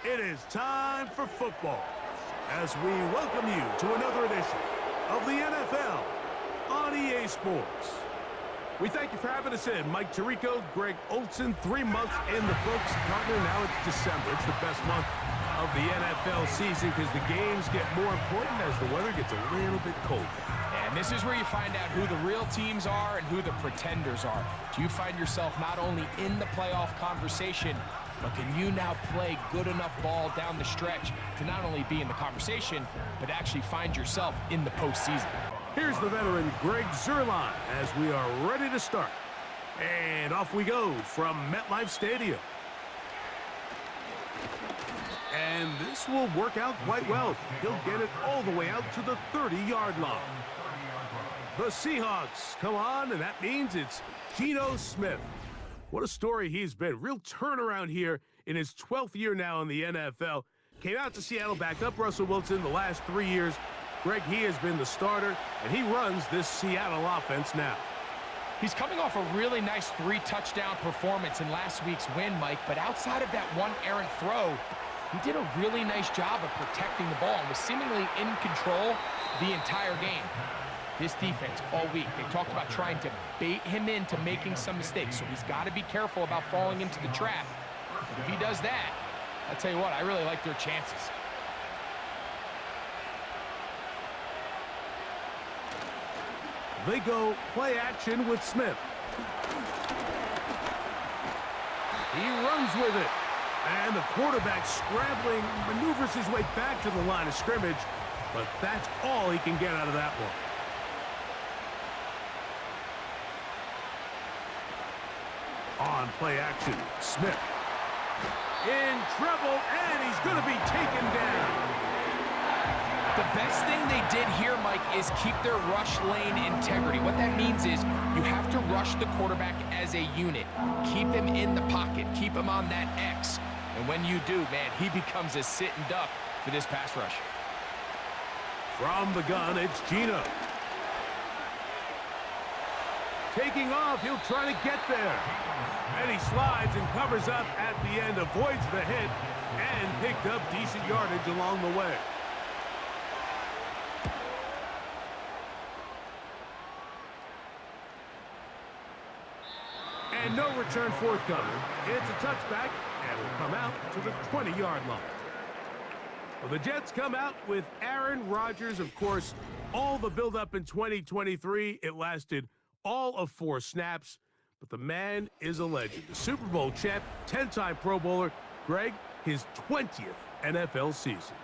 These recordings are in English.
It is time for football as we welcome you to another edition of the NFL on EA Sports. We thank you for having us in. Mike Tirico, Greg Olson, 3 months in the books. Partner, now it's December. It's the best month of the NFL season because the games get more important as the weather gets a little bit colder. And this is where you find out who the real teams are and who the pretenders are. Do you find yourself not only in the playoff conversation, but can you now play good enough ball down the stretch to not only be in the conversation, but actually find yourself in the postseason? Here's the veteran Greg Zuerlein as we are ready to start. And off we go from MetLife Stadium. And this will work out quite well. He'll get it all the way out to the 30-yard line. The Seahawks come on, and that means it's Geno Smith. What a story he's been. Real turnaround here in his 12th year now in the NFL. Came out to Seattle, backed up Russell Wilson the last 3 years. Greg, he has been the starter, and he runs this Seattle offense now. He's coming off a really nice 3-touchdown performance in last week's win, Mike, but outside of that one errant throw, he did a really nice job of protecting the ball and was seemingly in control the entire game. This defense all week, they talked about trying to bait him into making some mistakes, so he's got to be careful about falling into the trap. But if he does that, I'll tell you what, I really like their chances. They go play action with Smith. He runs with it. And the quarterback scrambling, maneuvers his way back to the line of scrimmage. But that's all he can get out of that one. On play action, Smith. In trouble, and he's going to be taken down. The best thing they did here, Mike, is keep their rush lane integrity. What that means is you have to rush the quarterback as a unit. Keep him in the pocket. Keep him on that X. And when you do, man, he becomes a sitting duck for this pass rush. From the gun, it's Geno. Taking off, he'll try to get there. And he slides and covers up at the end, avoids the hit, and picked up decent yardage along the way. And no return forthcoming. It's a touchback, and will come out to the 20-yard line. Well, the Jets come out with Aaron Rodgers. Of course, all the buildup in 2023, it lasted all of 4 snaps. But the man is a legend. The Super Bowl champ, 10-time Pro Bowler. Greg, his 20th NFL season.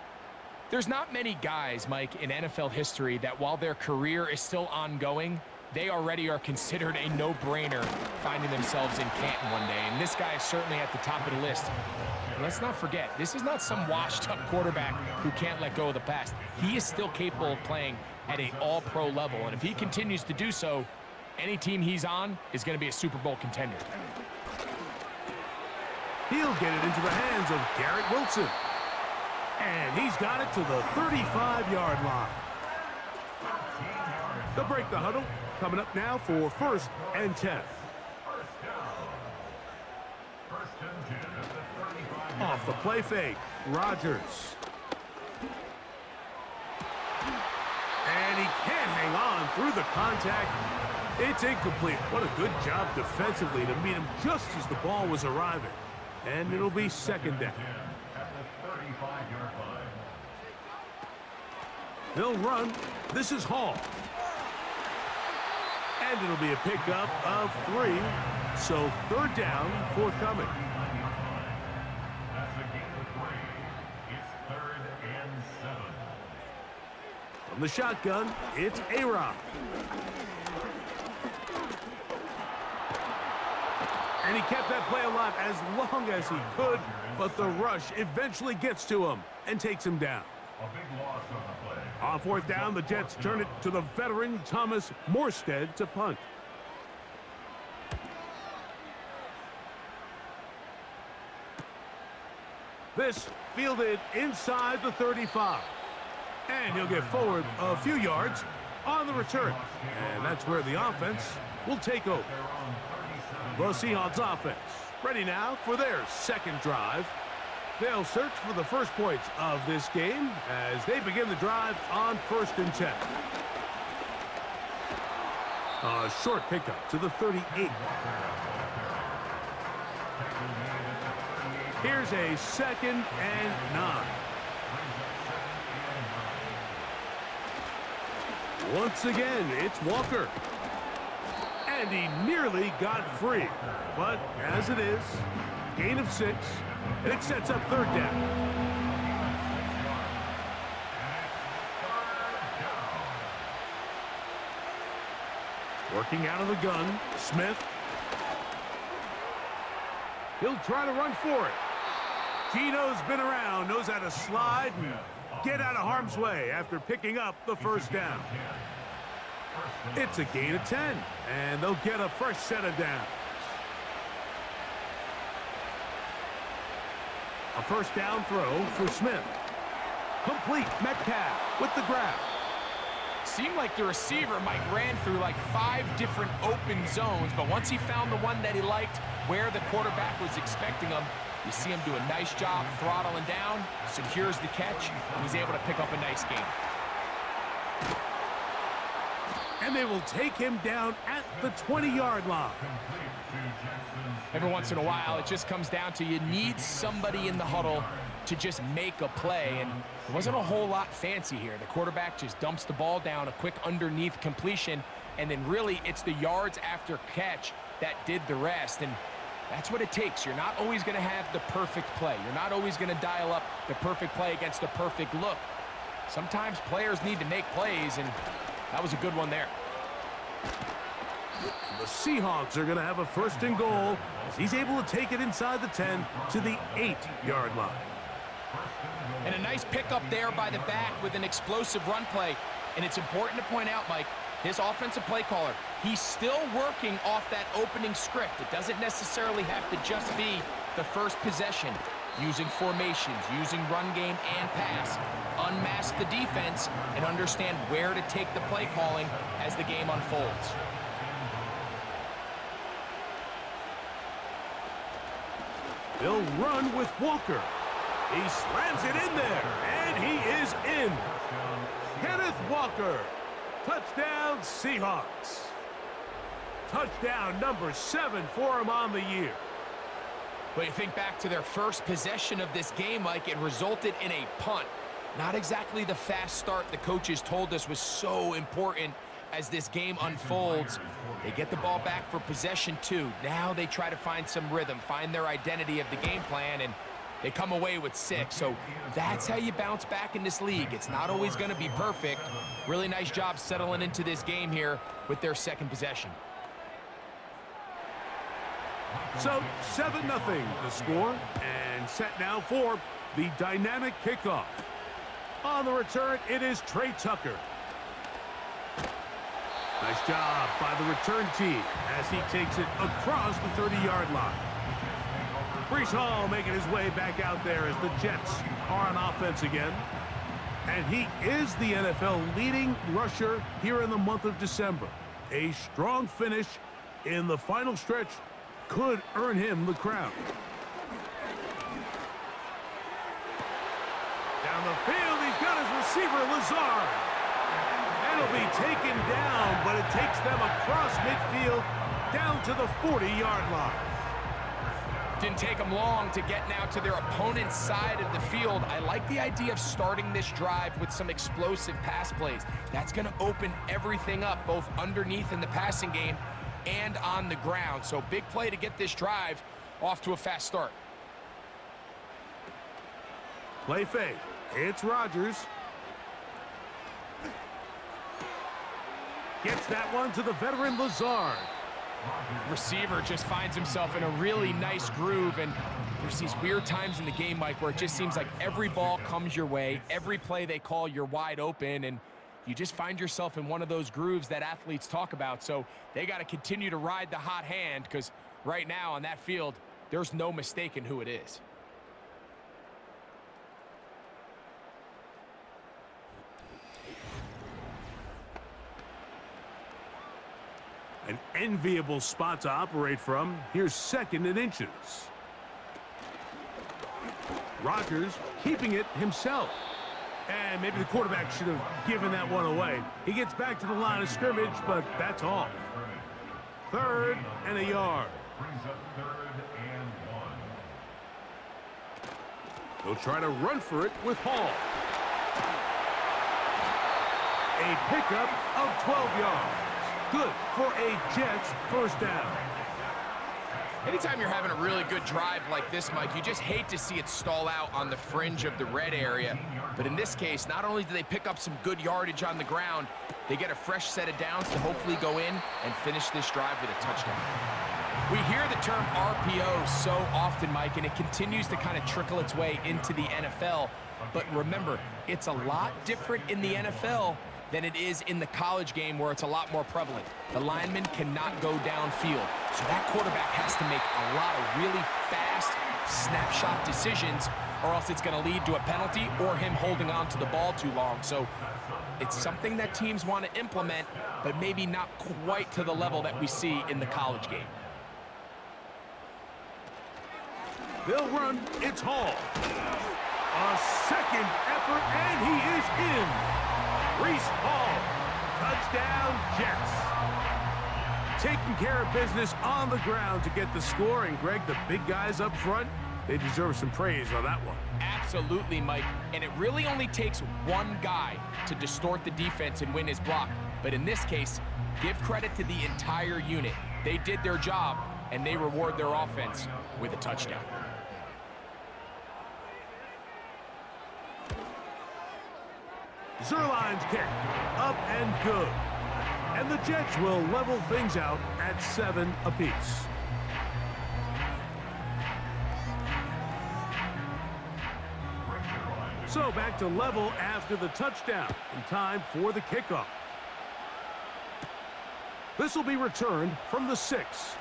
There's not many guys, Mike, in NFL history that while their career is still ongoing, they already are considered a no-brainer finding themselves in Canton one day. And this guy is certainly at the top of the list. And let's not forget, this is not some washed-up quarterback who can't let go of the pass. He is still capable of playing at an all-pro level. And if he continues to do so, any team he's on is going to be a Super Bowl contender. He'll get it into the hands of Garrett Wilson. And he's got it to the 35-yard line. They'll break the huddle. Coming up now for 1st and 10. Off the play fake, Rodgers. And he can't hang on through the contact. It's incomplete. What a good job defensively to meet him just as the ball was arriving. And it'll be 2nd down. They'll run. This is Hall. And it'll be a pickup of 3. So 3rd down forthcoming. From the shotgun, it's A-Rod. And he kept that play alive as long as he could, but the rush eventually gets to him and takes him down. A big loss on the play. On 4th down, the Jets turn it to the veteran Thomas Morstead to punt. This fielded inside the 35. And he'll get forward a few yards on the return. And that's where the offense will take over. The Seahawks offense ready now for their 2nd drive. They'll search for the first points of this game as they begin the drive on 1st and 10. A short pickup to the 38. Here's a 2nd and 9. Once again, it's Walker. And he nearly got free. But as it is, gain of 6, and it sets up 3rd down. Working out of the gun, Smith. He'll try to run for it. Gino's been around, knows how to slide and get out of harm's way after picking up the 1st down. It's a gain of 10, and they'll get a fresh set of downs. A 1st down throw for Smith. Complete. Metcalf with the grab. Seemed like the receiver, Mike, ran through like 5 different open zones, but once he found the one that he liked where the quarterback was expecting him, you see him do a nice job throttling down, secures the catch, and he's able to pick up a nice gain. And they will take him down at the 20-yard line. Every once in a while, it just comes down to you need somebody in the huddle to just make a play, and it wasn't a whole lot fancy here. The quarterback just dumps the ball down, a quick underneath completion, and then really it's the yards after catch that did the rest, and that's what it takes. You're not always going to have the perfect play. You're not always going to dial up the perfect play against the perfect look. Sometimes players need to make plays, and that was a good one there. The Seahawks are going to have a 1st and goal as he's able to take it inside the 10 to the 8-yard line. And a nice pickup there by the back with an explosive run play. And it's important to point out, Mike, his offensive play caller, he's still working off that opening script. It doesn't necessarily have to just be the first possession. Using formations, using run game and pass, unmask the defense, and understand where to take the play calling as the game unfolds. They'll run with Walker. He slams it in there, and he is in. Kenneth Walker. Touchdown, Seahawks. Touchdown number 7 for him on the year. But you think back to their first possession of this game, Mike, it resulted in a punt. Not exactly the fast start the coaches told us was so important as this game unfolds. They get the ball back for possession 2. Now they try to find some rhythm, find their identity of the game plan, and they come away with 6. So that's how you bounce back in this league. It's not always going to be perfect. Really nice job settling into this game here with their 2nd possession. So 7-0 the score, and set now for the dynamic kickoff. On the return, it is Trey Tucker. Nice job by the return team as he takes it across the 30-yard line. Breece Hall making his way back out there as the Jets are on offense again. And he is the NFL leading rusher here in the month of December. A strong finish in the final stretch could earn him the crown. Down the field, he's got his receiver, Lazard. And he'll be taken down, but it takes them across midfield down to the 40-yard line. Didn't take them long to get now to their opponent's side of the field. I like the idea of starting this drive with some explosive pass plays. That's going to open everything up, both underneath in the passing game and on the ground. So big play to get this drive off to a fast start. Play fake. It's Rodgers. Gets that one to the veteran Lazard. Receiver just finds himself in a really nice groove, and there's these weird times in the game, Mike, where it just seems like every ball comes your way, every play they call, you're wide open, and you just find yourself in one of those grooves that athletes talk about. So they got to continue to ride the hot hand, because right now on that field, there's no mistaking who it is. An enviable spot to operate from. Here's 2nd and inches. Rodgers keeping it himself. And maybe the quarterback should have given that one away. He gets back to the line of scrimmage, but that's all. 3rd and a yard. Brings up 3rd and 1. He'll try to run for it with Hall. A pickup of 12 yards. Good for a Jets first down. Anytime you're having a really good drive like this, Mike, you just hate to see it stall out on the fringe of the red area. But in this case, not only do they pick up some good yardage on the ground, they get a fresh set of downs to hopefully go in and finish this drive with a touchdown. We hear the term RPO so often, Mike, and it continues to kind of trickle its way into the NFL. But remember, it's a lot different in the NFL than it is in the college game where it's a lot more prevalent. The lineman cannot go downfield, so that quarterback has to make a lot of really fast snapshot decisions, or else it's going to lead to a penalty or him holding on to the ball too long. So it's something that teams want to implement, but maybe not quite to the level that we see in the college game. They'll run. It's Hall. A second effort, and he is in. Reese Hall. Touchdown, Jets. Taking care of business on the ground to get the score. And, Greg, the big guys up front, they deserve some praise on that one. Absolutely, Mike. And it really only takes one guy to distort the defense and win his block. But in this case, give credit to the entire unit. They did their job, and they reward their offense with a touchdown. Zerline's kick, up and good. And the Jets will level things out at 7 apiece. So back to level after the touchdown, in time for the kickoff. This will be returned from the 6.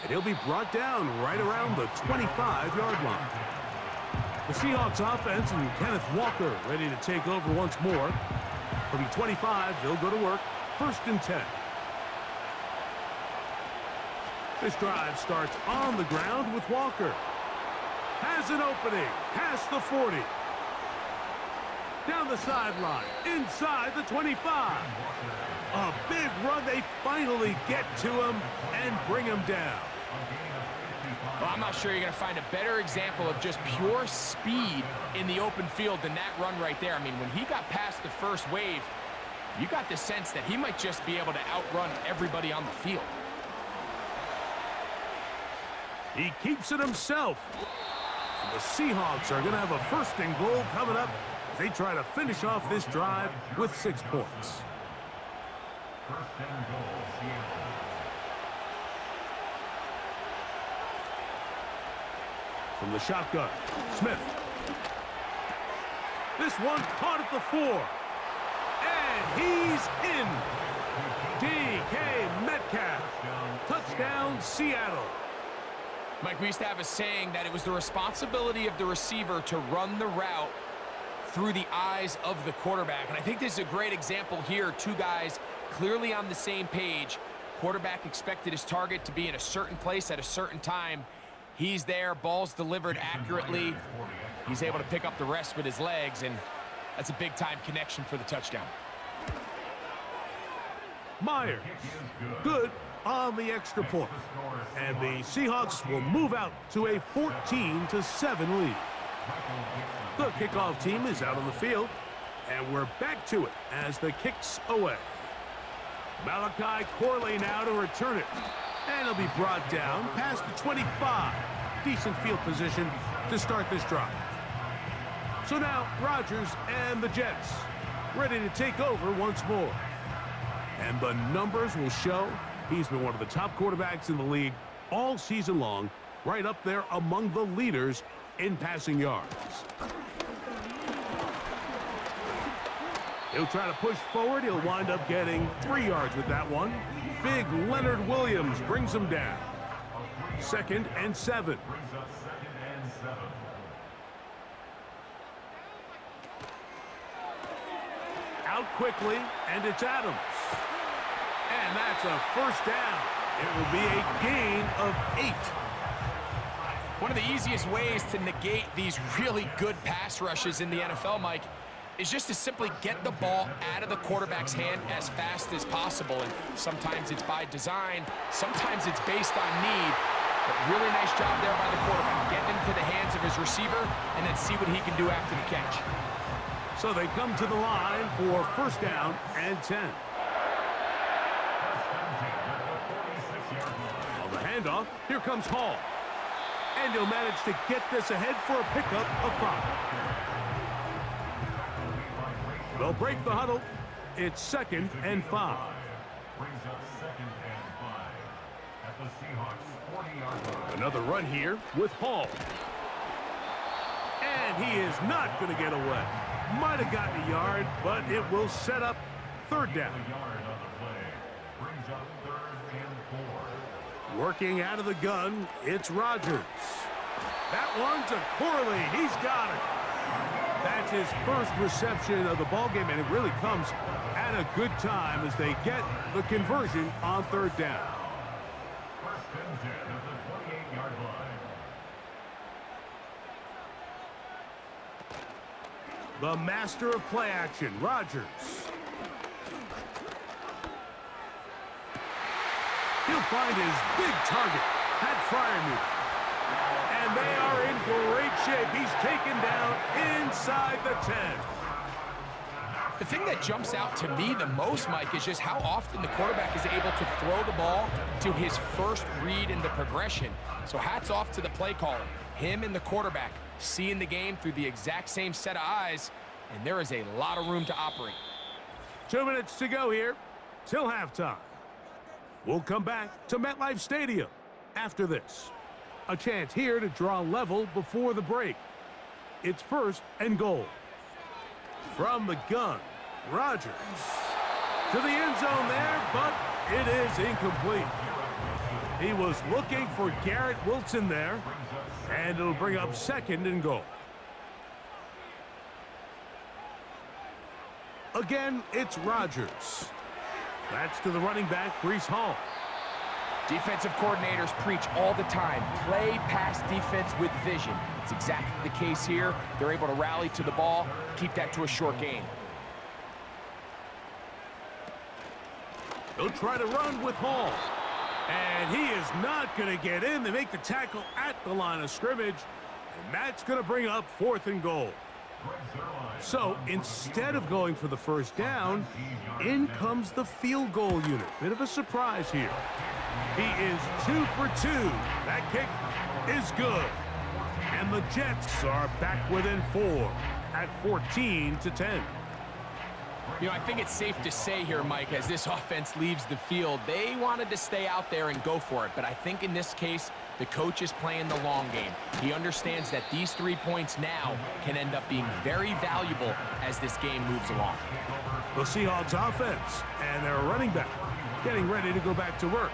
And he'll be brought down right around the 25-yard line. The Seahawks offense and Kenneth Walker ready to take over once more. From the 25, they'll go to work. 1st and 10. This drive starts on the ground with Walker. Has an opening. Past the 40. Down the sideline. Inside the 25. A big run. They finally get to him and bring him down. Well, I'm not sure you're going to find a better example of just pure speed in the open field than that run right there. I mean, when he got past the first wave, you got the sense that he might just be able to outrun everybody on the field. He keeps it himself. The Seahawks are going to have a 1st and goal coming up. They try to finish off this drive with 6 points. 1st and goal, Seattle. From the shotgun, Smith. This one caught at the 4. And he's in. DK Metcalf. Touchdown, Seattle. Mike, we used to have a saying that it was the responsibility of the receiver to run the route through the eyes of the quarterback. And I think this is a great example here. 2 guys clearly on the same page. Quarterback expected his target to be in a certain place at a certain time. He's there, ball's delivered accurately. He's able to pick up the rest with his legs, and that's a big-time connection for the touchdown. Myers, good on the extra point. And the Seahawks will move out to a 14-7 lead. The kickoff team is out on the field, and we're back to it as the kick's away. Malachi Corley now to return it. And he'll be brought down past the 25. Decent field position to start this drive. So now Rodgers and the Jets ready to take over once more. And the numbers will show he's been one of the top quarterbacks in the league all season long, right up there among the leaders in passing yards. He'll try to push forward. He'll wind up getting 3 yards with that one. Big Leonard Williams brings him down. 2nd and 7. Brings up 2nd and 7. Out quickly, and it's Adams. And that's a 1st down. It will be a gain of 8. One of the easiest ways to negate these really good pass rushes in the NFL, Mike, is just to simply get the ball out of the quarterback's hand as fast as possible. And sometimes it's by design, sometimes it's based on need. But really nice job there by the quarterback, getting into the hands of his receiver and then see what he can do after the catch. So they come to the line for first down and 10. On the handoff, here comes Hall. And he'll manage to get this ahead for a pickup of 5. They'll break the huddle. It's 2nd and 5. Brings up 2nd and 5 at the Seahawks 40-yard line. Another run here with Hall. And he is not going to get away. Might have gotten a yard, but it will set up 3rd down. A yard on the play. Brings up 3rd and 4. Working out of the gun, it's Rodgers. That one's a Corley. He's got it. That's his first reception of the ballgame, and it really comes at a good time as they get the conversion on 3rd down. 1st and 10 at the 28-yard line. The master of play action, Rodgers. He'll find his big target, Pat Fryermuth. And they are in great shape. He's taken down inside the 10. The thing that jumps out to me the most, Mike, is just how often the quarterback is able to throw the ball to his first read in the progression. So hats off to the play caller. Him and the quarterback seeing the game through the exact same set of eyes, and there is a lot of room to operate. 2 minutes to go here till halftime. We'll come back to MetLife Stadium after this. A chance here to draw level before the break. It's 1st and goal. From the gun, Rodgers. To the end zone there, but it is incomplete. He was looking for Garrett Wilson there, and it'll bring up 2nd and goal. Again, it's Rodgers. That's to the running back, Breece Hall. Defensive coordinators preach all the time, play pass defense with vision. It's exactly the case here. They're able to rally to the ball, keep that to a short gain. He'll try to run with Hall. And he is not going to get in. They make the tackle at the line of scrimmage. And that's going to bring up 4th and goal. So instead of going for the first down, in comes the field goal unit. Bit of a surprise here. He is 2 for 2. That kick is good. And the Jets are back within 4 at 14-10. You know, I think it's safe to say here, Mike, as this offense leaves the field, they wanted to stay out there and go for it. But I think in this case, the coach is playing the long game. He understands that these 3 points now can end up being very valuable as this game moves along. The Seahawks offense and their running back getting ready to go back to work.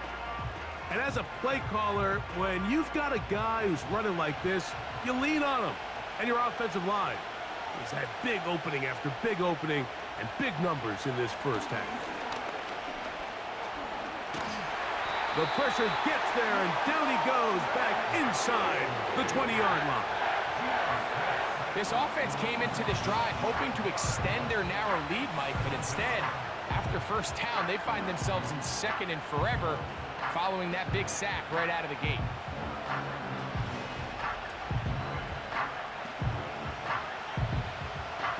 And as a play caller, when you've got a guy who's running like this, you lean on him. And your offensive line has had big opening after big opening and big numbers in this first half. The pressure gets there, and down he goes back inside the 20-yard line. This offense came into this drive hoping to extend their narrow lead, Mike, but instead, after first down, they find themselves in 2nd and forever following that big sack right out of the gate.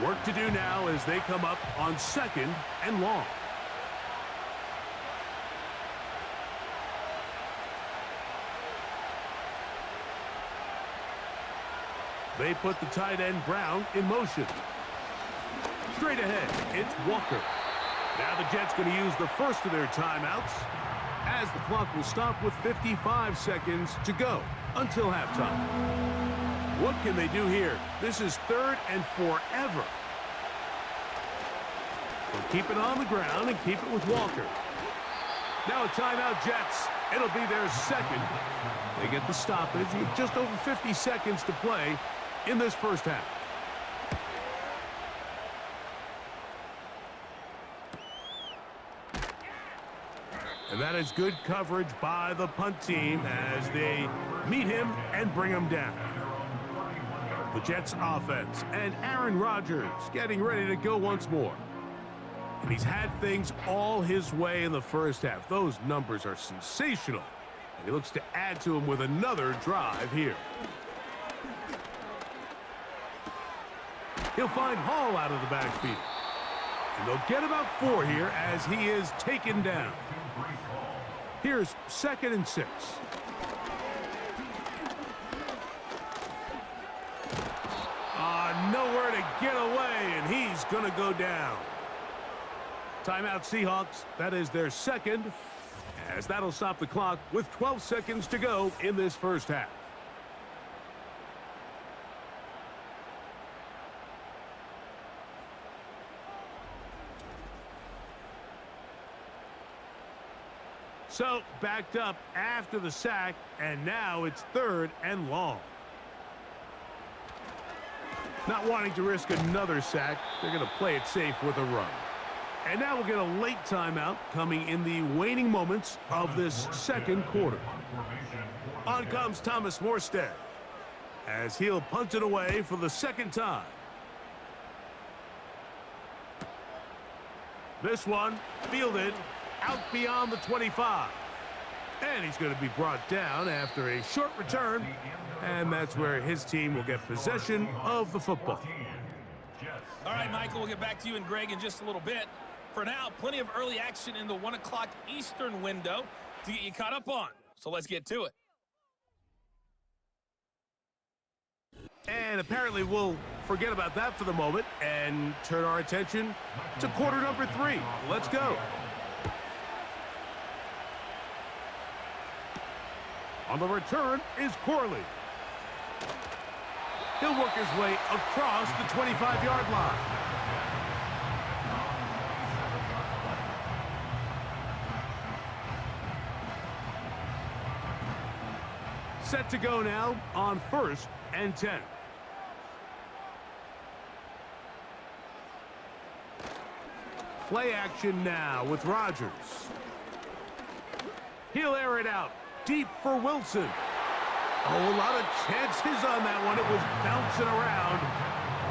Work to do now as they come up on 2nd and long. They put the tight end Brown in motion. Straight ahead, it's Walker. Now the Jets going to use the first of their timeouts as the clock will stop with 55 seconds to go until halftime. What can they do here? This is 3rd and forever. They'll keep it on the ground and keep it with Walker. Now a timeout, Jets. It'll be their 2nd. They get the stoppage with just over 50 seconds to play in this first half. And that is good coverage by the punt team as they meet him and bring him down. The Jets offense and Aaron Rodgers getting ready to go once more. And he's had things all his way in the first half. Those numbers are sensational. And he looks to add to them with another drive here. He'll find Hall out of the backfield. And they'll get about 4 here as he is taken down. Here's 2nd and 6. Nowhere to get away, and he's going to go down. Timeout Seahawks. That is their 2nd, as that'll stop the clock with 12 seconds to go in this first half. So, backed up after the sack, and now it's 3rd and long. Not wanting to risk another sack, they're going to play it safe with a run. And now we'll get a late timeout coming in the waning moments of this 2nd quarter. On comes Thomas Morstead as he'll punt it away for the 2nd time. This one fielded out beyond the 25. And he's going to be brought down after a short return. And that's where his team will get possession of the football. All right, Michael, we'll get back to you and Greg in just a little bit. For now, plenty of early action in the 1 o'clock Eastern window to get you caught up on. So let's get to it. And apparently we'll forget about that for the moment and turn our attention to quarter number 3. Let's go. On the return is Corley. He'll work his way across the 25-yard line. Set to go now on 1st and 10. Play action now with Rodgers. He'll air it out deep for Wilson. Oh, a lot of chances on that one. It was bouncing around,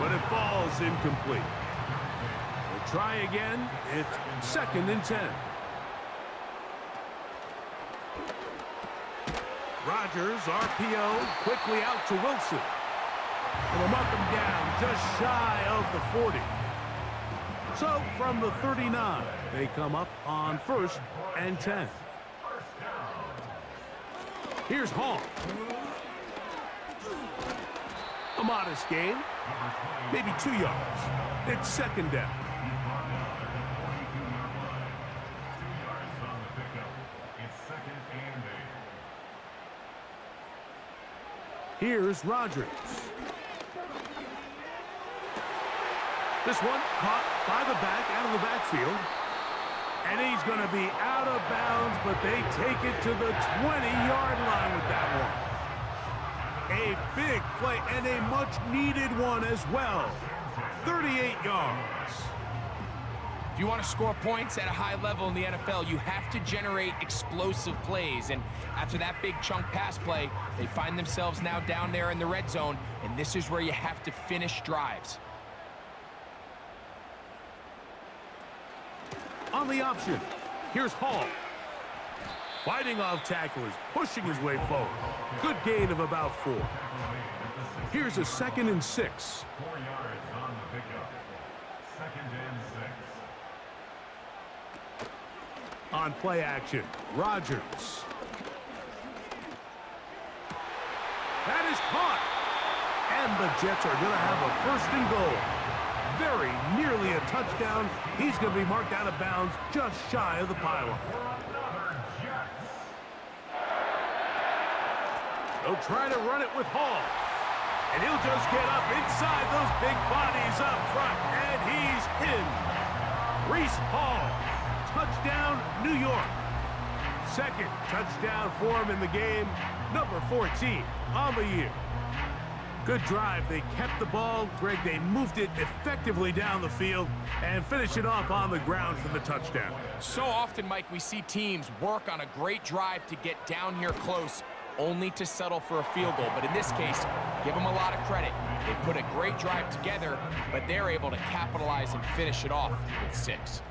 but it falls incomplete. We'll try again. It's 2nd and 10. Rodgers, RPO, quickly out to Wilson. And they'll mark him down just shy of the 40. So, from the 39, they come up on 1st and 10. Here's Hall. A modest gain. Maybe 2 yards. It's 2nd down. Here's Rodgers. This one caught by the back, out of the backfield. And he's going to be out of bounds, but they take it to the 20-yard line with that one. A big play and a much-needed one as well. 38 yards. If you want to score points at a high level in the NFL, you have to generate explosive plays. And after that big chunk pass play, they find themselves now down there in the red zone, and this is where you have to finish drives. On the option, here's Hall. Fighting off tacklers, pushing his way forward. Good gain of about 4. Here's a 2nd and 6. 4 yards on the pickup. 2nd and 6. On play action, Rodgers. That is caught. And the Jets are going to have a 1st and goal. Very nearly a touchdown. He's going to be marked out of bounds just shy of the pylon. They'll try to run it with Hall. And he'll just get up inside those big bodies up front. And he's in. Reese Hall. Touchdown, New York. 2nd touchdown for him in the game. Number 14 on the year. Good drive. They kept the ball. Greg, they moved it effectively down the field and finished it off on the ground for the touchdown. So often, Mike, we see teams work on a great drive to get down here close, only to settle for a field goal. But in this case, give them a lot of credit. They put a great drive together, but they're able to capitalize and finish it off with 6.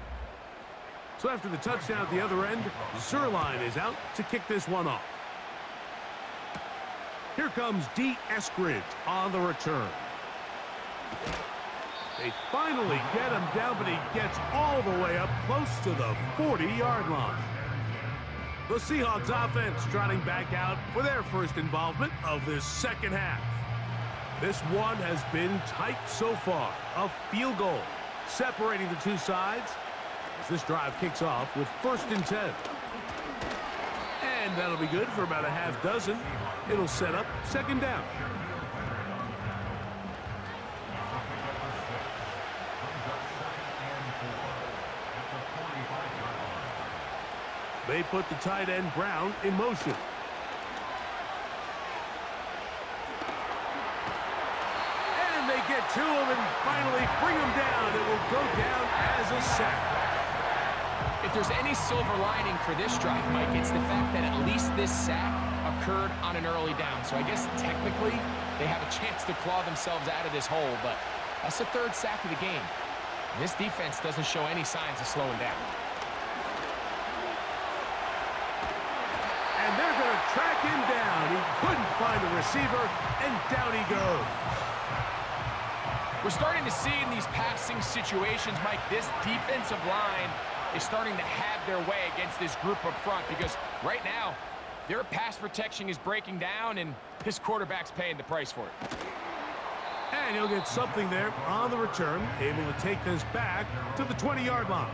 So after the touchdown at the other end, Zerline is out to kick this one off. Here comes D. Eskridge on the return. They finally get him down, but he gets all the way up close to the 40-yard line. The Seahawks offense trotting back out for their first involvement of this second half. This one has been tight so far. A field goal separating the two sides as this drive kicks off with 1st and 10. And that'll be good for about a half dozen. It'll set up 2nd down. They put the tight end Brown in motion. And they get to him and finally bring him down. It will go down as a sack. If there's any silver lining for this drive, Mike, it's the fact that at least this sack occurred on an early down. So I guess technically they have a chance to claw themselves out of this hole, but that's the 3rd sack of the game. This defense doesn't show any signs of slowing down. And they're going to track him down. He couldn't find the receiver, and down he goes. We're starting to see in these passing situations, Mike, this defensive line is starting to have their way against this group up front because right now, their pass protection is breaking down, and this quarterback's paying the price for it. And he'll get something there on the return, able to take this back to the 20-yard line.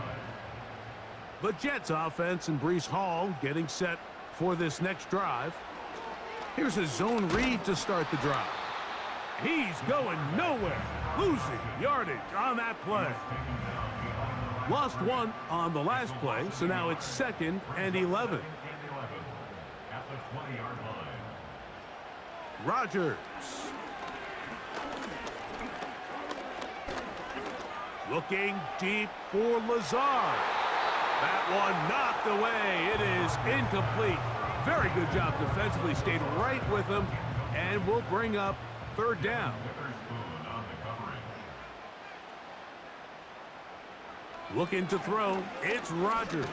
The Jets offense and Breece Hall getting set for this next drive. Here's a zone read to start the drive. He's going nowhere, losing yardage on that play. Lost 1 on the last play, so now it's 2nd and 11. At the 20-yard line. Rodgers. Looking deep for Lazard. That one knocked away. It is incomplete. Very good job defensively. Stayed right with him and will bring up 3rd down. Looking to throw. It's Rodgers.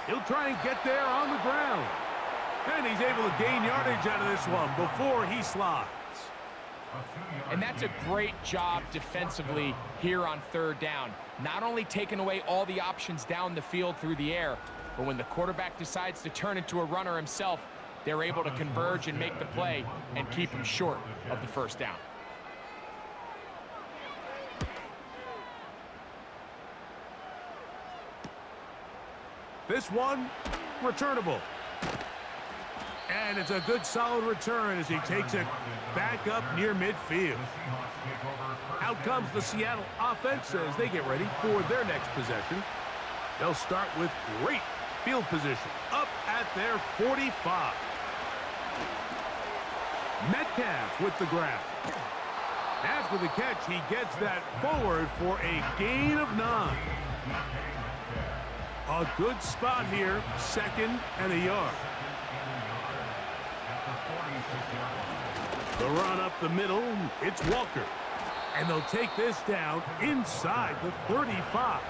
He'll try and get there on the ground. And he's able to gain yardage out of this one before he slides. And that's a great job defensively here on 3rd down. Not only taking away all the options down the field through the air, but when the quarterback decides to turn into a runner himself, they're able to converge and make the play and keep him short of the 1st down. This one, returnable. And it's a good solid return as he takes it back up near midfield. Out comes the Seattle offense as they get ready for their next possession. They'll start with great field position up at their 45. Metcalf with the grab. After the catch, he gets that forward for a gain of 9. A good spot here, 2nd and a yard. The run up the middle, it's Walker. And they'll take this down inside the 35.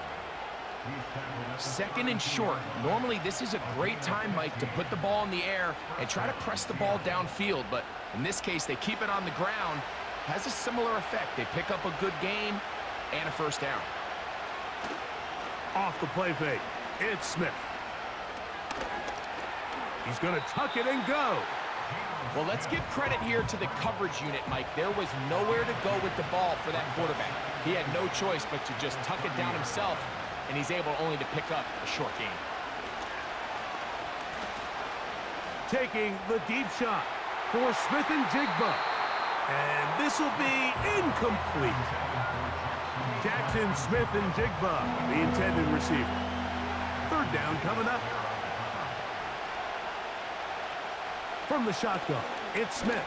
2nd and short. Normally, this is a great time, Mike, to put the ball in the air and try to press the ball downfield. But in this case, they keep it on the ground. Has a similar effect. They pick up a good gain and a 1st down. Off the play fake, it's Smith. He's going to tuck it and go. Well, let's give credit here to the coverage unit, Mike. There was nowhere to go with the ball for that quarterback. He had no choice but to just tuck it down himself, and he's able only to pick up a short gain. Taking the deep shot for Smith and Jigba. And this will be incomplete. Jackson Smith and Jigba, the intended receiver. 3rd down coming up. From the shotgun, it's Smith.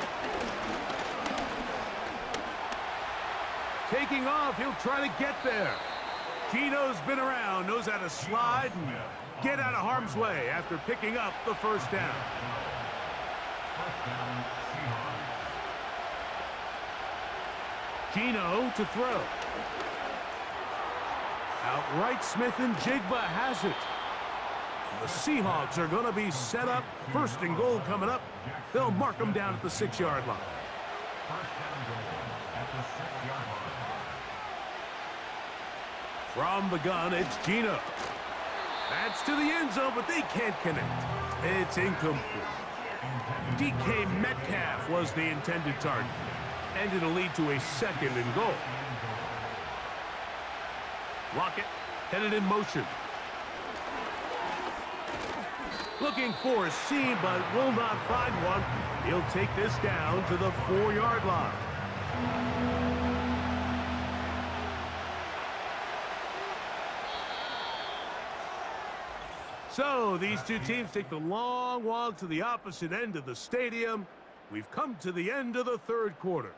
Taking off, he'll try to get there. Gino's been around, knows how to slide and get out of harm's way after picking up the first down. Gino to throw. Outright Smith and Jigba has it. The Seahawks are going to be set up. First and goal coming up. They'll mark them down at the 6-yard line. From the gun, it's Gino. That's to the end zone, but they can't connect. It's incomplete. DK Metcalf was the intended target, and it'll lead to a second and goal. Lockett headed in motion. Looking for a seam, but will not find one. He'll take this down to the 4-yard line. So these two teams take the long walk to the opposite end of the stadium. We've come to the end of the third quarter.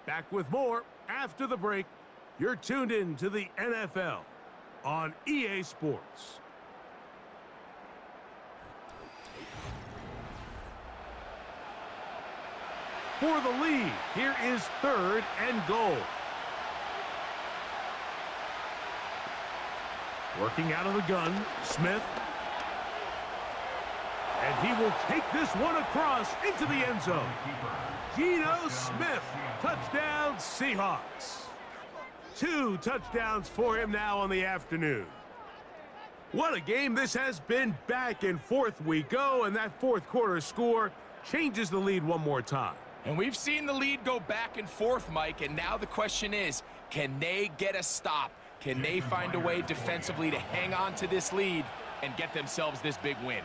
Back with more after the break. You're tuned in to the NFL on EA Sports. For the lead, here is third and goal. Working out of the gun, Smith. And he will take this one across into the end zone. Geno Smith, touchdown Seahawks. 2 touchdowns for him now on the afternoon. What a game this has been. Back and forth we go, and that fourth quarter score changes the lead one more time. And we've seen the lead go back and forth, Mike, and now the question is, can they get a stop? Can they find a way defensively to hang on to this lead and get themselves this big win?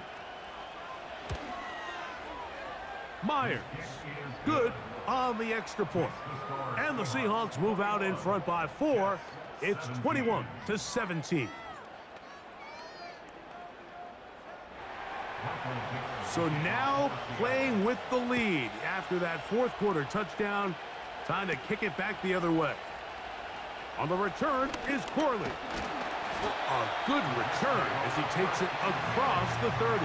Myers, good on the extra point. And the Seahawks move out in front by 4. It's 21-17. So now playing with the lead after that fourth quarter touchdown. Time to kick it back the other way. On the return is Corley. A good return as he takes it across the 30.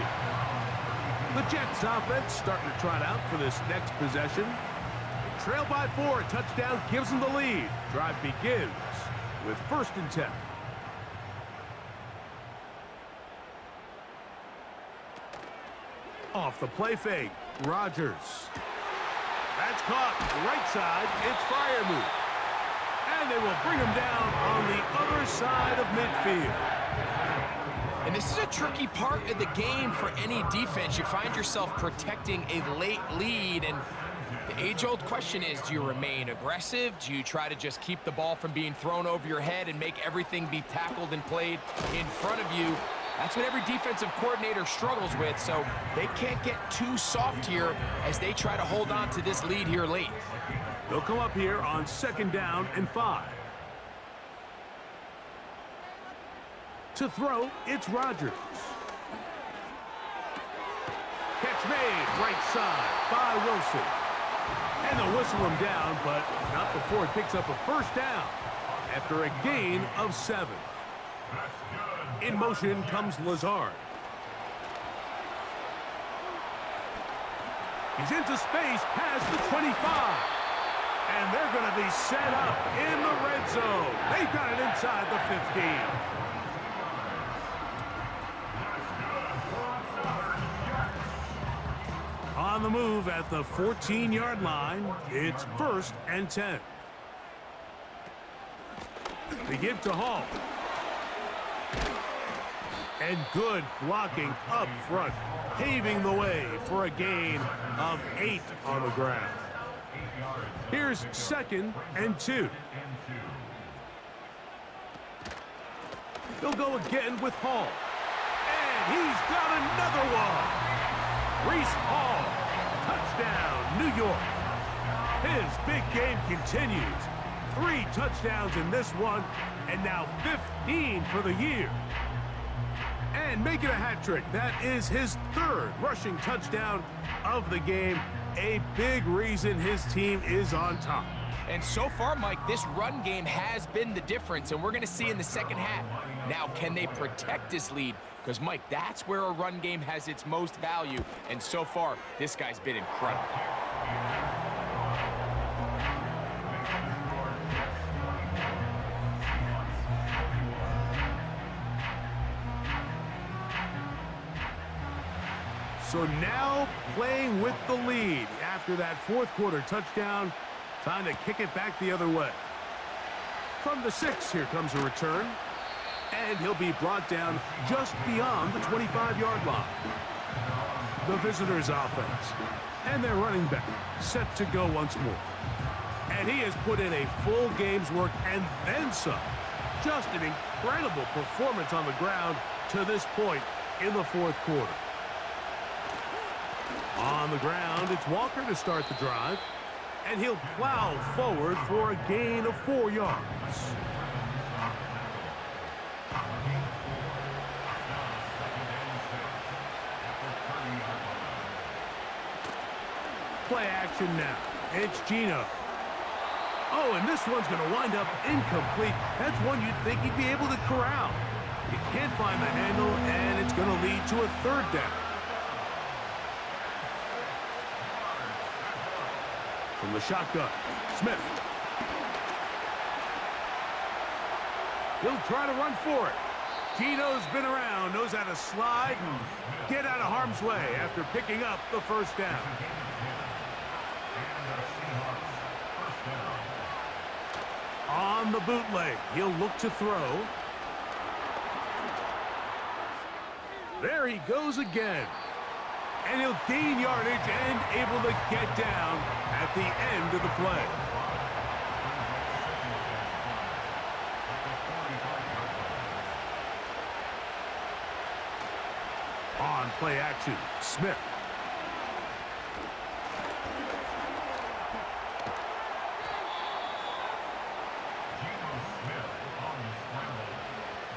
The Jets offense starting to trot out for this next possession. They trail by 4. Touchdown gives them the lead. Drive begins with 1st and 10. Off the play fake, Rodgers. That's caught. Right side, it's Freiermuth. And they will bring him down on the other side of midfield. And this is a tricky part of the game for any defense. You find yourself protecting a late lead, and the age-old question is, do you remain aggressive? Do you try to just keep the ball from being thrown over your head and make everything be tackled and played in front of you? That's what every defensive coordinator struggles with, so they can't get too soft here as they try to hold on to this lead here late. They'll come up here on 2nd down and 5. To throw, it's Rodgers. Catch made, right side by Wilson. And they'll whistle him down, but not before it picks up a 1st down after a gain of 7. In motion comes Lazard. He's into space past the 25. And they're going to be set up in the red zone. They've got it inside the 15. On the move at the 14-yard line, it's 1st and 10. They give to Hall. And good blocking up front, paving the way for a gain of 8 on the ground. Here's 2nd and 2. They'll go again with Hall. And he's got another one. Reese Hall, touchdown, New York. His big game continues. 3 touchdowns in this one, and now 15 for the year. and make it a hat trick. That is his third rushing touchdown of the game. A big reason his team is on top. And so far, Mike, this run game has been the difference, and we're going to see in the second half. Now, can they protect this lead? Because, Mike, that's where a run game has its most value, and so far, this guy's been incredible. So now playing with the lead after that fourth quarter touchdown. Time to kick it back the other way. From the 6, here comes a return. And he'll be brought down just beyond the 25-yard line. The visitors' offense. And their running back set to go once more. And he has put in a full game's work and then some. Just an incredible performance on the ground to this point in the fourth quarter. On the ground, it's Walker to start the drive. And he'll plow forward for a gain of 4 yards. Play action now. It's Geno. Oh, and this one's going to wind up incomplete. That's one you'd think he'd be able to corral. He can't find the handle, and it's going to lead to a third down. From the shotgun, Smith. He'll try to run for it. Geno's been around, knows how to slide and get out of harm's way after picking up the first down. On the bootleg, he'll look to throw. There he goes again. And he'll gain yardage and able to get down at the end of the play. On play action, Smith.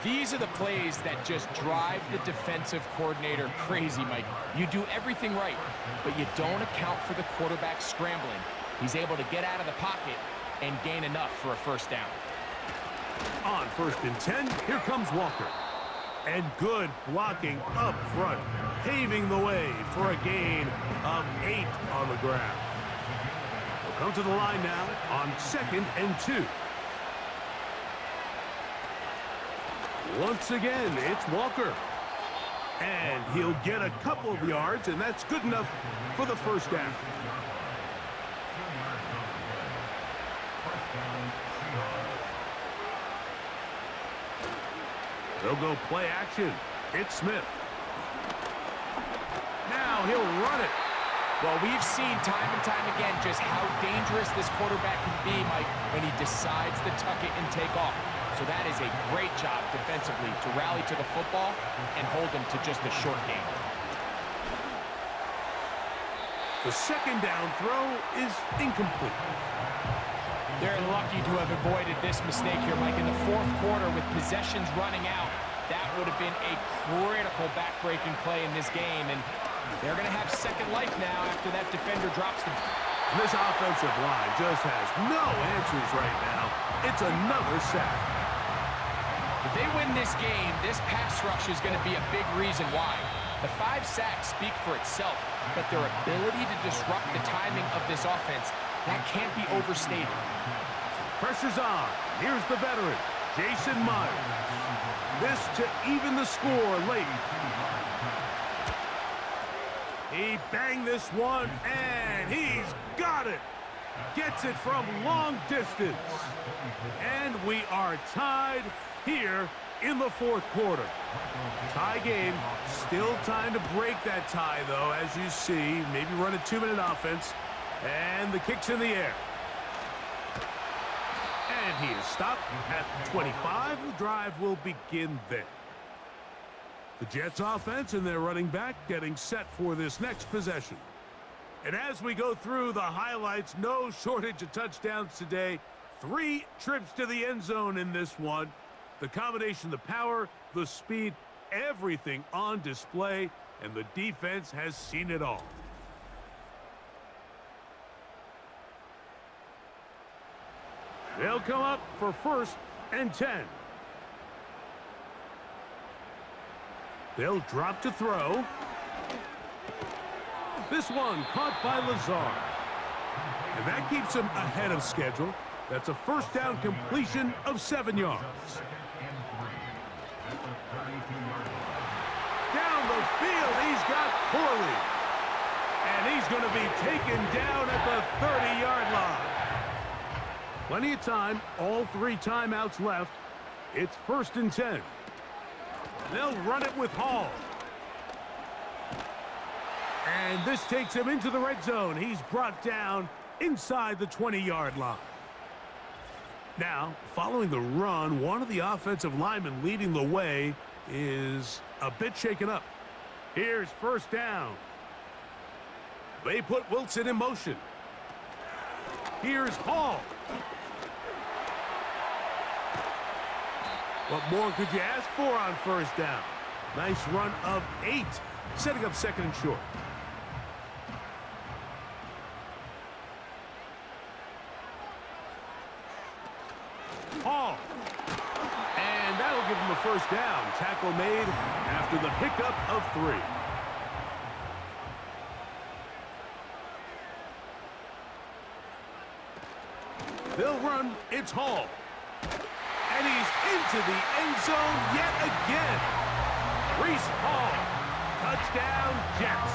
These are the plays that just drive the defensive coordinator crazy, Mike. You do everything right, but you don't account for the quarterback scrambling. He's able to get out of the pocket and gain enough for a first down. On 1st and 10, here comes Walker. And good blocking up front, paving the way for a gain of 8 on the ground. We'll come to the line now on 2nd and 2. Once again, it's Walker. And he'll get a couple of yards, and that's good enough for the first down. They'll go play action. It's Smith. Now he'll run it. Well, we've seen time and time again just how dangerous this quarterback can be, Mike, when he decides to tuck it and take off. So that is a great job defensively to rally to the football and hold him to just a short game. The second down throw is incomplete. They're lucky to have avoided this mistake here, Mike. In the fourth quarter with possessions running out, that would have been a critical back-breaking play in this game. And they're going to have second life now after that defender drops them. And this offensive line just has no answers right now. It's another sack. If they win this game, this pass rush is going to be a big reason why. The 5 sacks speak for itself, but their ability to disrupt the timing of this offense, that can't be overstated. Pressure's on. Here's the veteran, Jason Myers. This to even the score late. He banged this one, and he's got it. Gets it from long distance. And we are tied here in the fourth quarter. Tie game. Still time to break that tie, though, as you see. Maybe run a 2-minute offense. And the kick's in the air. And he is stopped at 25. The drive will begin there. The Jets offense and their running back getting set for this next possession. And as we go through the highlights, no shortage of touchdowns today. 3 trips to the end zone in this one. The combination, the power, the speed, everything on display, and the defense has seen it all. They'll come up for 1st and 10. They'll drop to throw. This one caught by Lazard. And that keeps him ahead of schedule. That's a first down completion of 7 yards. Down the field, he's got Corley. And he's going to be taken down at the 30-yard line. Plenty of time, all 3 timeouts left. It's 1st and 10. They'll run it with Hall. And this takes him into the red zone. He's brought down inside the 20-yard line. Now, following the run, one of the offensive linemen leading the way is a bit shaken up. Here's 1st down. They put Wilson in motion. Here's Hall. What more could you ask for on 1st down? Nice run of 8, setting up 2nd and short. Hall. And that'll give him a 1st down. Tackle made after the pickup of 3. They'll run. It's Hall. And he's into the end zone yet again. Reese Hall. Touchdown, Jets.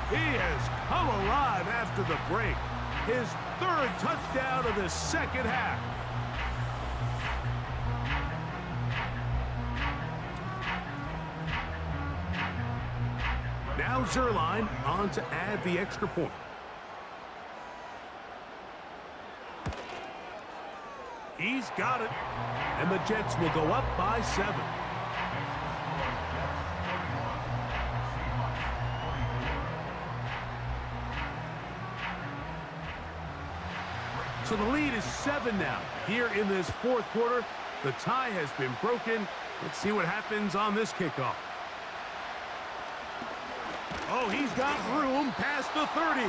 He has come alive after the break. His 3rd touchdown of the 2nd half. Now Zerline on to add the extra point. He's got it. And the Jets will go up by 7. So the lead is 7 now. Here in this 4th quarter, the tie has been broken. Let's see what happens on this kickoff. Oh, he's got room past the 30.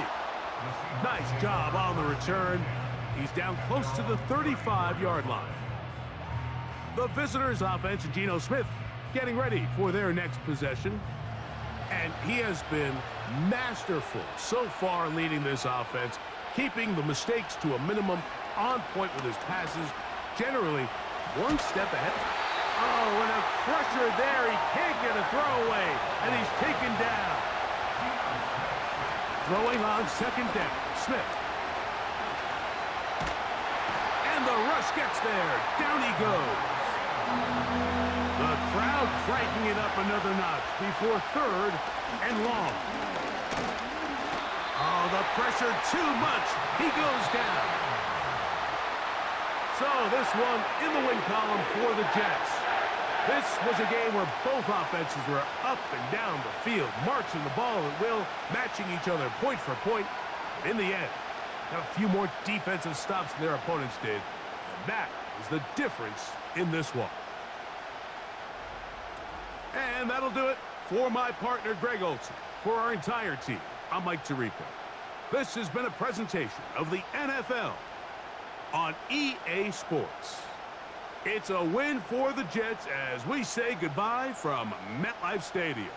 Nice job on the return. He's down close to the 35-yard line. The visitors' offense, Geno Smith, getting ready for their next possession. And he has been masterful so far leading this offense, keeping the mistakes to a minimum, on point with his passes, generally 1 step ahead. Oh, and a pressure there. He can't get a throwaway, and he's taken down. Throwing on 2nd down, Smith. And the rush gets there. Down he goes. The crowd cranking it up another notch before 3rd and long. Oh, the pressure too much. He goes down. So this one in the win column for the Jets. This was a game where both offenses were up and down the field, marching the ball at will, matching each other point for point. In the end, got a few more defensive stops than their opponents did. And that is the difference in this one. And that'll do it for my partner, Greg Olson. For our entire team, I'm Mike Tirico. This has been a presentation of the NFL on EA Sports. It's a win for the Jets as we say goodbye from MetLife Stadium.